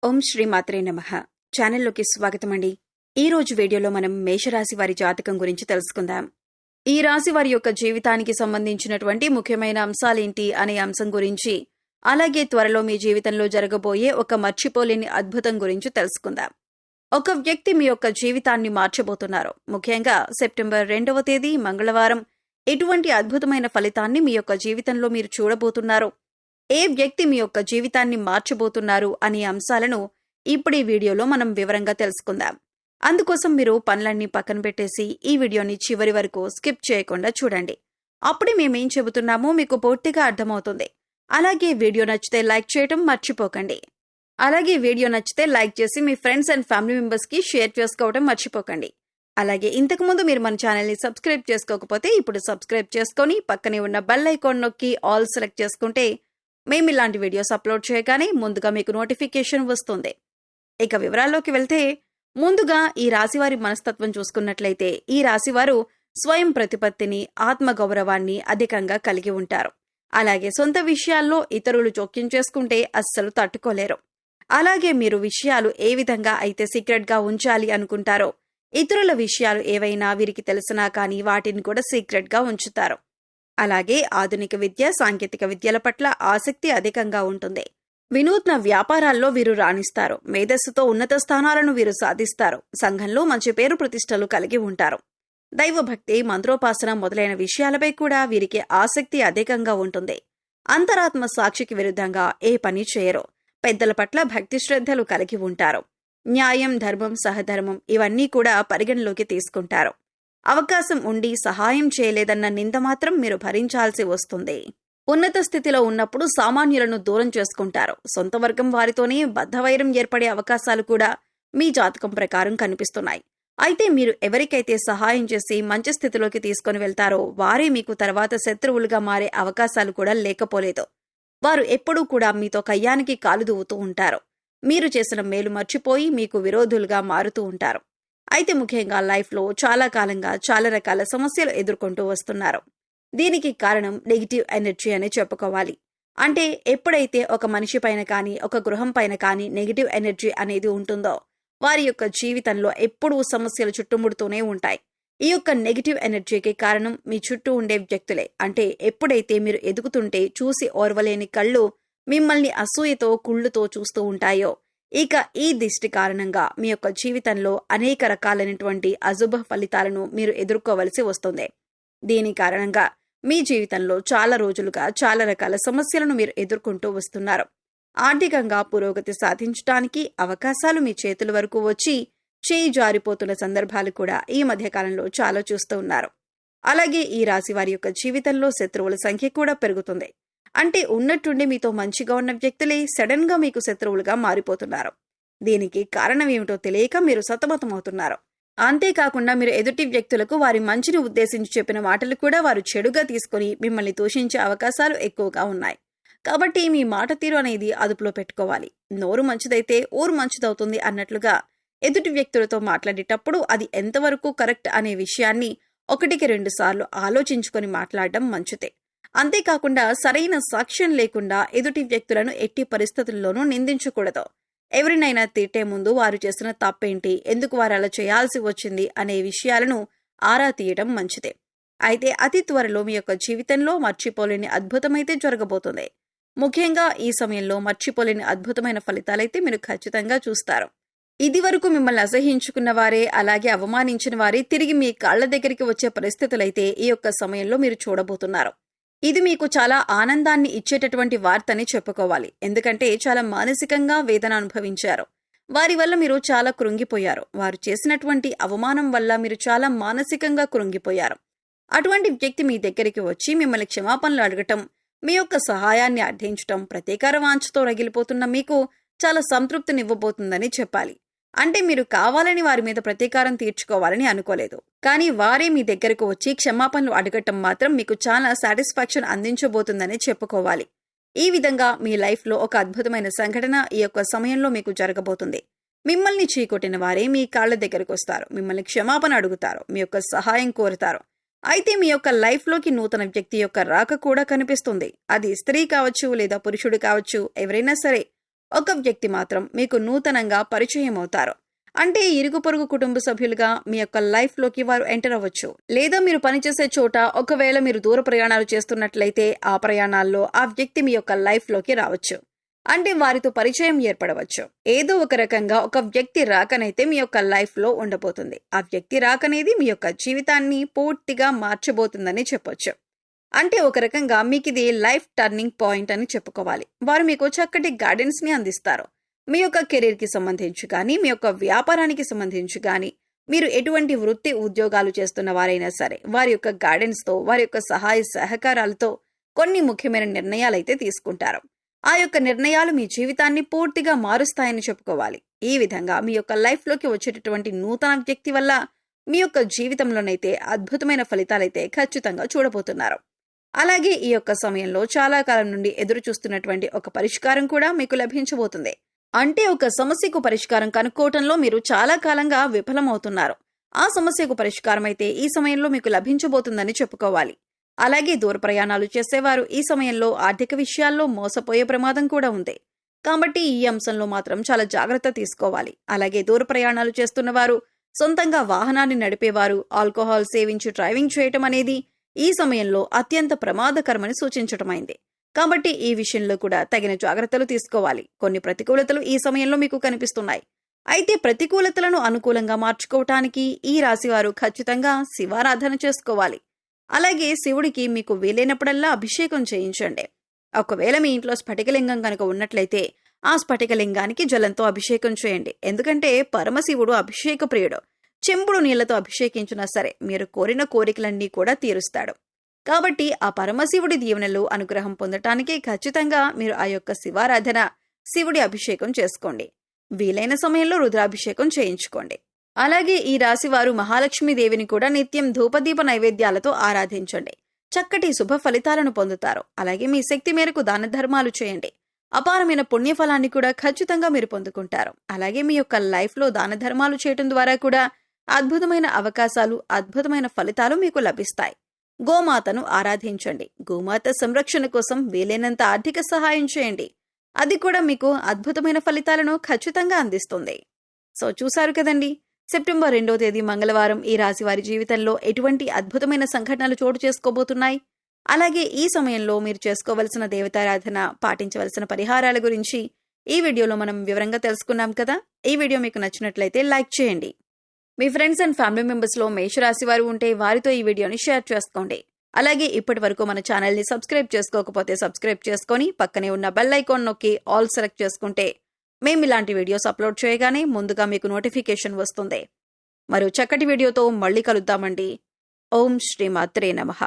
ఓం శ్రీ మాత్రే నమః. ఛానల్లోకి స్వాగతమండి. ఈ రోజు వీడియోలో మనం మేషరాశి వారి జాతకం గురించి తెలుసుకుందాం. ఈ రాశి వారి యొక్క జీవితానికి సంబంధించినటువంటి ముఖ్యమైన అంశాలేంటి అనే అంశం గురించి, అలాగే త్వరలో మీ జీవితంలో జరగబోయే ఒక మర్చిపోలేని అద్భుతం గురించి తెలుసుకుందాం. ఒక వ్యక్తి మీ యొక్క జీవితాన్ని మార్చబోతున్నారు. ముఖ్యంగా సెప్టెంబర్ 2వ తేదీ మంగళవారం ఎటువంటి అద్భుతమైన ఫలితాన్ని మీ యొక్క జీవితంలో మీరు చూడబోతున్నారు, ఏ వ్యక్తి మీ యొక్క జీవితాన్ని మార్చబోతున్నారు అనే అంశాలను ఇప్పుడు ఈ వీడియోలో మనం వివరంగా తెలుసుకుందాం. అందుకోసం మీరు పనులన్నీ పక్కన పెట్టేసి ఈ వీడియోని చివరి వరకు స్కిప్ చేయకుండా చూడండి. అప్పుడే మేమేం చెబుతున్నామో మీకు పూర్తిగా అర్థమవుతుంది. అలాగే వీడియో నచ్చితే లైక్ చేయటం మర్చిపోకండి. అలాగే వీడియో నచ్చితే లైక్ చేసి మీ ఫ్రెండ్స్ అండ్ ఫ్యామిలీ మెంబర్స్ కి షేర్ చేసుకోవడం మర్చిపోకండి. అలాగే ఇంతకుముందు మీరు మన ఛానల్ని సబ్స్క్రైబ్ చేసుకోకపోతే ఇప్పుడు సబ్స్క్రైబ్ చేసుకొని పక్కనే ఉన్న బెల్ ఐకాన్ నొక్కి ఆల్ సెలెక్ట్ చేసుకుంటే మేము ఇలాంటి వీడియోస్ అప్లోడ్ చేయగానే ముందుగా మీకు నోటిఫికేషన్ వస్తుంది. ఇక వివరాల్లోకి వెళ్తే, ముందుగా ఈ రాశివారి మనస్తత్వం చూసుకున్నట్లయితే ఈ రాశివారు స్వయం ప్రతిపత్తిని, ఆత్మగౌరవాన్ని అధికంగా కలిగి ఉంటారు. అలాగే సొంత విషయాల్లో ఇతరులు జోక్యం చేసుకుంటే అస్సలు తట్టుకోలేరు. అలాగే మీరు విషయాలు ఏ విధంగా అయితే సీక్రెట్గా ఉంచాలి అనుకుంటారో, ఇతరుల విషయాలు ఏవైనా వీరికి తెలిసినా కానీ వాటిని కూడా సీక్రెట్గా ఉంచుతారు. అలాగే ఆధునిక విద్య, సాంకేతిక విద్యల పట్ల ఆసక్తి అధికంగా ఉంటుంది. వినూత్న వ్యాపారాల్లో వీరు రాణిస్తారు. మేధస్సుతో ఉన్నత స్థానాలను వీరు సాధిస్తారు. సంఘంలో మంచి పేరు ప్రతిష్టలు కలిగి ఉంటారు. దైవభక్తి, మంత్రోపాసన మొదలైన విషయాలపై కూడా వీరికి ఆసక్తి అధికంగా ఉంటుంది. అంతరాత్మ సాక్షికి విరుద్ధంగా ఏ పని చేయరు. పెద్దల పట్ల భక్తి శ్రద్ధలు కలిగి ఉంటారు. న్యాయం, ధర్మం, సహధర్మం ఇవన్నీ కూడా పరిగణలోకి తీసుకుంటారు. అవకాశం ఉండి సహాయం చేయలేదన్న నింద మాత్రం మీరు భరించాల్సి వస్తుంది. ఉన్నత స్థితిలో ఉన్నప్పుడు సామాన్యులను దూరం చేసుకుంటారు. సొంత వర్గం వారితోనే బద్ధవైరం ఏర్పడే అవకాశాలు కూడా మీ జాతకం ప్రకారం కనిపిస్తున్నాయి. అయితే మీరు ఎవరికైతే సహాయం చేసి మంచి స్థితిలోకి తీసుకుని వెళ్తారో వారే మీకు తర్వాత శత్రువులుగా మారే అవకాశాలు కూడా లేకపోలేదు. వారు ఎప్పుడూ కూడా మీతో కయ్యానికి కాలు దువ్వుతూ ఉంటారు. మీరు చేసిన మేలు మర్చిపోయి మీకు విరోధులుగా మారుతూ ఉంటారు. అయితే ముఖ్యంగా లైఫ్లో చాలా కాలంగా చాలా రకాల సమస్యలు ఎదుర్కొంటూ వస్తున్నారు. దీనికి కారణం నెగిటివ్ ఎనర్జీ అని చెప్పుకోవాలి. అంటే ఎప్పుడైతే ఒక మనిషి పైన కానీ, ఒక గృహం పైన కానీ నెగిటివ్ ఎనర్జీ అనేది ఉంటుందో వారి యొక్క జీవితంలో ఎప్పుడూ సమస్యలు చుట్టుముడుతూనే ఉంటాయి. ఈ యొక్క నెగిటివ్ ఎనర్జీకి కారణం మీ చుట్టూ ఉండే వ్యక్తులే. అంటే ఎప్పుడైతే మీరు ఎదుగుతుంటే చూసి ఓర్వలేని కళ్ళు మిమ్మల్ని అసూయతో, కుళ్ళుతో చూస్తూ ఉంటాయో, ఇక ఈ దిష్టి కారణంగా మీ యొక్క జీవితంలో అనేక రకాలైనటువంటి అశుభ ఫలితాలను మీరు ఎదుర్కోవలసి వస్తుంది. దీని కారణంగా మీ జీవితంలో చాలా రోజులుగా చాలా రకాల సమస్యలను మీరు ఎదుర్కొంటూ వస్తున్నారు. ఆర్థికంగా పురోగతి సాధించడానికి అవకాశాలు మీ చేతుల వరకు వచ్చి చేయి జారిపోతున్న సందర్భాలు కూడా ఈ మధ్యకాలంలో చాలా చూస్తూ ఉన్నారు. అలాగే ఈ రాశి వారి యొక్క జీవితంలో శత్రువుల సంఖ్య కూడా పెరుగుతుంది. అంటే ఉన్నట్టుండి మీతో మంచిగా ఉన్న వ్యక్తులే సడన్ గా మీకు శత్రువులుగా మారిపోతున్నారు. దీనికి కారణం ఏమిటో తెలియక మీరు సతమతమవుతున్నారు. అంతేకాకుండా మీరు ఎదుటి వ్యక్తులకు వారి మంచిని ఉద్దేశించి చెప్పిన మాటలు కూడా వారు చెడుగా తీసుకుని మిమ్మల్ని దూషించే అవకాశాలు ఎక్కువగా ఉన్నాయి. కాబట్టి మీ మాట తీరు అనేది అదుపులో పెట్టుకోవాలి. నోరు మంచిదైతే ఊరు మంచిదవుతుంది అన్నట్లుగా ఎదుటి వ్యక్తులతో మాట్లాడేటప్పుడు అది ఎంతవరకు కరెక్ట్ అనే విషయాన్ని 1-2 సార్లు ఆలోచించుకొని మాట్లాడడం మంచిదే. అంతేకాకుండా సరైన సాక్ష్యం లేకుండా ఎదుటి వ్యక్తులను ఎట్టి పరిస్థితుల్లోనూ నిందించకూడదు. ఎవరినైనా తిట్టే ముందు వారు చేసిన తప్పేంటి, ఎందుకు వారు అలా చేయాల్సి వచ్చింది అనే విషయాలను ఆరా తీయడం మంచిదే. అయితే అతి త్వరలో మీ యొక్క జీవితంలో మర్చిపోలేని అద్భుతమైతే జరగబోతుంది. ముఖ్యంగా ఈ సమయంలో మర్చిపోలేని అద్భుతమైన ఫలితాలైతే మీరు ఖచ్చితంగా చూస్తారు. ఇది వరకు మిమ్మల్ని అసహించుకున్న వారే, అలాగే అవమానించిన వారే తిరిగి మీ కాళ్ల దగ్గరికి వచ్చే పరిస్థితులైతే ఈ యొక్క సమయంలో మీరు చూడబోతున్నారు. ఇది మీకు చాలా ఆనందాన్ని ఇచ్చేటటువంటి వార్తని చెప్పుకోవాలి. ఎందుకంటే చాలా మానసికంగా వేదన అనుభవించారు. వారి వల్ల మీరు చాలా కృంగిపోయారు. వారు చేసినటువంటి అవమానం వల్ల మీరు చాలా మానసికంగా కృంగిపోయారు. అటువంటి వ్యక్తి మీ దగ్గరికి వచ్చి మిమ్మల్ని క్షమాపణలు అడగటం, మీ యొక్క సహాయాన్ని అర్థించటం, ప్రతీకార వాంఛతో రగిలిపోతున్న మీకు చాలా సంతృప్తినివ్వబోతుందని చెప్పాలి. అంటే మీరు కావాలని వారి మీద ప్రతీకారం తీర్చుకోవాలని అనుకోలేదు. కానీ వారే మీ దగ్గరకు వచ్చి క్షమాపణలు అడగటం మాత్రం మీకు చాలా సాటిస్ఫాక్షన్ అందించబోతుందని చెప్పుకోవాలి. ఈ విధంగా మీ లైఫ్లో ఒక అద్భుతమైన సంఘటన ఈ యొక్క సమయంలో మీకు జరగబోతుంది. మిమ్మల్ని చీకొట్టిన వారే మీ కాళ్ల దగ్గరకు వస్తారు. మిమ్మల్ని క్షమాపణ అడుగుతారు. మీ యొక్క సహాయం కోరుతారు. అయితే మీ యొక్క లైఫ్లోకి నూతన వ్యక్తి యొక్క రాక కూడా కనిపిస్తుంది. అది స్త్రీ కావచ్చు లేదా పురుషుడు కావచ్చు, ఎవరైనా సరే ఒక వ్యక్తి మాత్రం మీకు నూతనంగా పరిచయం అవుతారు. అంటే ఇరుగు పొరుగు కుటుంబ సభ్యులుగా మీ యొక్క లైఫ్లోకి వారు ఎంటర్ అవ్వచ్చు. లేదా మీరు పనిచేసే చోట ఒకవేళ మీరు దూర ప్రయాణాలు చేస్తున్నట్లయితే ఆ ప్రయాణాల్లో ఆ వ్యక్తి మీ యొక్క లైఫ్లోకి రావచ్చు. అంటే వారితో పరిచయం ఏర్పడవచ్చు. ఏదో ఒక రకంగా ఒక వ్యక్తి రాకనైతే మీ యొక్క లైఫ్లో ఉండబోతుంది. ఆ వ్యక్తి రాకనేది మీ యొక్క జీవితాన్ని పూర్తిగా మార్చబోతుందని చెప్పొచ్చు. అంటే ఒక రకంగా మీకు ఇది లైఫ్ టర్నింగ్ పాయింట్ అని చెప్పుకోవాలి. వారు మీకు చక్కటి గైడెన్స్ ని అందిస్తారు. మీ యొక్క కెరీర్ కి సంబంధించి కానీ, మీ యొక్క వ్యాపారానికి సంబంధించి కానీ, మీరు ఎటువంటి వృత్తి ఉద్యోగాలు చేస్తున్న వారైనా సరే వారి యొక్క గైడెన్స్ తో, వారి యొక్క సహాయ సహకారాలతో కొన్ని ముఖ్యమైన నిర్ణయాలైతే తీసుకుంటారు. ఆ యొక్క నిర్ణయాలు మీ జీవితాన్ని పూర్తిగా మారుస్తాయని చెప్పుకోవాలి. ఈ విధంగా మీ యొక్క లైఫ్ లోకి వచ్చేటటువంటి నూతన వ్యక్తి వల్ల మీ యొక్క జీవితంలోనైతే అద్భుతమైన ఫలితాలైతే ఖచ్చితంగా చూడబోతున్నారు. అలాగే ఈ యొక్క సమయంలో చాలా కాలం నుండి ఎదురు చూస్తున్నటువంటి ఒక పరిష్కారం కూడా మీకు లభించబోతుంది. అంటే ఒక సమస్యకు పరిష్కారం కనుక్కోవటంలో మీరు చాలా కాలంగా విఫలమవుతున్నారు. ఆ సమస్యకు పరిష్కారం అయితే ఈ సమయంలో మీకు లభించబోతుందని చెప్పుకోవాలి. అలాగే దూర ప్రయాణాలు చేసేవారు ఈ సమయంలో ఆర్థిక విషయాల్లో మోసపోయే ప్రమాదం కూడా ఉంది. కాబట్టి ఈ అంశంలో మాత్రం చాలా జాగ్రత్త తీసుకోవాలి. అలాగే దూర ప్రయాణాలు చేస్తున్నవారు, సొంతంగా వాహనాన్ని నడిపేవారు ఆల్కహాల్ సేవించి డ్రైవింగ్ చేయటం అనేది ఈ సమయంలో అత్యంత ప్రమాదకరమని సూచించటమైంది. కాబట్టి ఈ విషయంలో కూడా తగిన జాగ్రత్తలు తీసుకోవాలి. కొన్ని ప్రతికూలతలు ఈ సమయంలో మీకు కనిపిస్తున్నాయి. అయితే ప్రతికూలతలను అనుకూలంగా మార్చుకోవటానికి ఈ రాశివారు ఖచ్చితంగా శివారాధన చేసుకోవాలి. అలాగే శివుడికి మీకు వీలైనప్పుడల్లా అభిషేకం చేయించండి. ఒకవేళ మీ ఇంట్లో స్ఫటికలింగం కనుక ఉన్నట్లయితే ఆ స్ఫటికలింగానికి జలంతో అభిషేకం చేయండి. ఎందుకంటే పరమశివుడు అభిషేక ప్రియుడు. చెంబుడు నీళ్లతో అభిషేకించినా సరే మీరు కోరిన కోరికలన్నీ కూడా తీరుస్తాడు. కాబట్టి ఆ పరమశివుడి దీవెనలు అనుగ్రహం పొందటానికి ఖచ్చితంగా మీరు ఆ యొక్క శివారాధన, శివుడి అభిషేకం చేసుకోండి. వీలైన సమయంలో రుద్రాభిషేకం చేయించుకోండి. అలాగే ఈ రాశివారు మహాలక్ష్మీదేవిని కూడా నిత్యం ధూపదీప నైవేద్యాలతో ఆరాధించండి. చక్కటి శుభ ఫలితాలను పొందుతారు. అలాగే మీ శక్తి మేరకు దాన ధర్మాలు చేయండి. అపారమైన పుణ్యఫలాన్ని కూడా ఖచ్చితంగా మీరు పొందుకుంటారు. అలాగే మీ యొక్క లైఫ్లో దాన ధర్మాలు చేయటం ద్వారా కూడా అద్భుతమైన అవకాశాలు, అద్భుతమైన ఫలితాలు మీకు లభిస్తాయి. గోమాతను ఆరాధించండి. గోమాత సంరక్షణ కోసం వీలైనంత ఆర్థిక సహాయం చేయండి. అది కూడా మీకు అద్భుతమైన ఫలితాలను ఖచ్చితంగా అందిస్తుంది. సో చూశారు కదండి, సెప్టెంబర్ 2వ తేదీ మంగళవారం ఈ రాశి వారి జీవితంలో ఎటువంటి అద్భుతమైన సంఘటనలు చోటు చేసుకోబోతున్నాయి. అలాగే ఈ సమయంలో మీరు చేసుకోవలసిన దేవతారాధన, పాటించవలసిన పరిహారాల గురించి ఈ వీడియోలో మనం వివరంగా తెలుసుకున్నాం కదా. ఈ వీడియో మీకు నచ్చినట్లయితే లైక్ చేయండి. మీ ఫ్రెండ్స్ అండ్ ఫ్యామిలీ మెంబర్స్ లో మేషరాశి వారు ఉంటే వారితో ఈ వీడియోని షేర్ చేసుకోండి. అలాగే ఇప్పటి వరకు మన ఛానల్ ని సబ్స్క్రైబ్ చేసుకోకపోతే సబ్స్క్రైబ్ చేసుకొని పక్కనే ఉన్న బెల్ ఐకాన్ నొక్కి ఆల్ సెలెక్ట్ చేసుకుంటే మేము ఇలాంటి వీడియోస్ అప్లోడ్ చేయగానే ముందుగా మీకు నోటిఫికేషన్ వస్తుంది. మరో చక్కటి వీడియోతో మళ్ళీ కలుద్దామండి. ఓం శ్రీ మాత్రే నమః.